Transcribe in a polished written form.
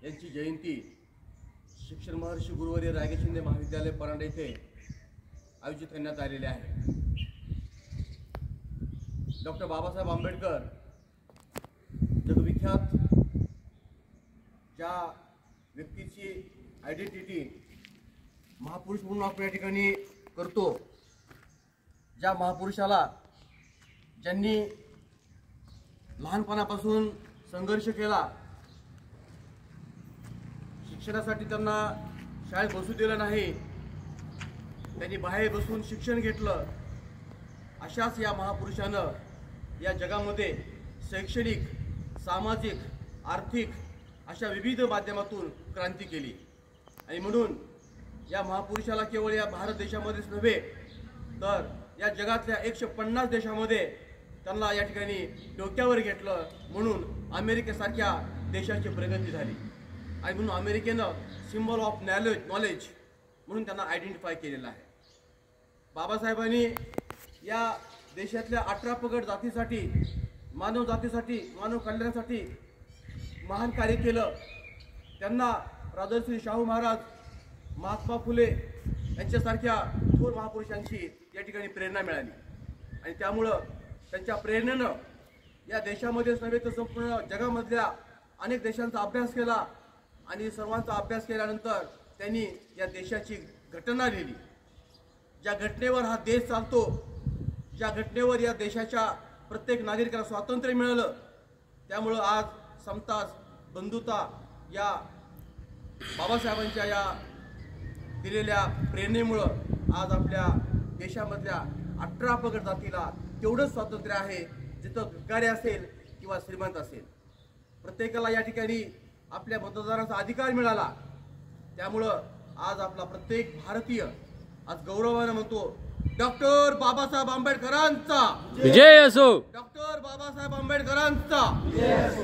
यांची जयंती शिक्षण महर्षी गुरुवर्य रायगड शिंदे महाविद्यालय परांडा येथे आयोजित करण्यात आलेले आहे। डॉक्टर बाबासाहेब आंबेडकर जगविख्यात ज्या व्यक्तीची आयडेंटिटी महापुरुष म्हणून आपण या ठिकाणी करतो, ज्या महापुरुषाला ज्यांनी लहानपणापासून संघर्ष केला, शिक्षणासाठी त्यांना शाळेत बसू दिलं नाही, त्यांनी बाहेर बसून शिक्षण घेतलं, अशाच या महापुरुषानं या जगामध्ये शैक्षणिक, सामाजिक, आर्थिक अशा विविध माध्यमातून क्रांती केली। आणि म्हणून या महापुरुषाला केवळ या भारत देशामध्येच नव्हे तर या जगातल्या 150 देशामध्ये त्यांना या ठिकाणी डोक्यावर घेतलं, म्हणून अमेरिकेसारख्या देशाची प्रगती झाली। आणि म्हणून अमेरिकेनं सिम्बॉल ऑफ नॉलेज म्हणून त्यांना आयडेंटिफाय केलेलं आहे। बाबासाहेबांनी या देशातल्या 18 पगड जातीसाठी, मानव जातीसाठी, मानव कल्याणासाठी महान कार्य केलं। त्यांना राजर्षी शाहू महाराज, महात्मा फुले यांच्यासारख्या थोर महापुरुषांची या ठिकाणी प्रेरणा मिळाली। आणि त्यामुळं त्यांच्या प्रेरणेनं या देशामध्येच नव्हे तर संपूर्ण जगामधल्या अनेक देशांचा अभ्यास केला आणि सर्वांचा अभ्यास केल्यानंतर त्यांनी या देशाची घटना लिहिली। ज्या घटनेवर हा देश चालतो, ज्या घटनेवर या देशाच्या प्रत्येक नागरिकाला स्वातंत्र्य मिळालं, त्यामुळं आज समता, बंधुता या बाबासाहेबांच्या या दिलेल्या प्रेरणेमुळं आज आपल्या देशामधल्या 18 पगड जातीला तेवढंच स्वातंत्र्य आहे जिथं भिकारी असेल किंवा श्रीमंत असेल। प्रत्येकाला या ठिकाणी आपल्या मतदानाचा अधिकार मिळाला। त्यामुळं आज आपला प्रत्येक भारतीय आज गौरवाने म्हणतो, डॉक्टर बाबासाहेब आंबेडकरांचा विजय असो, डॉक्टर बाबासाहेब आंबेडकरांचा विजय असो।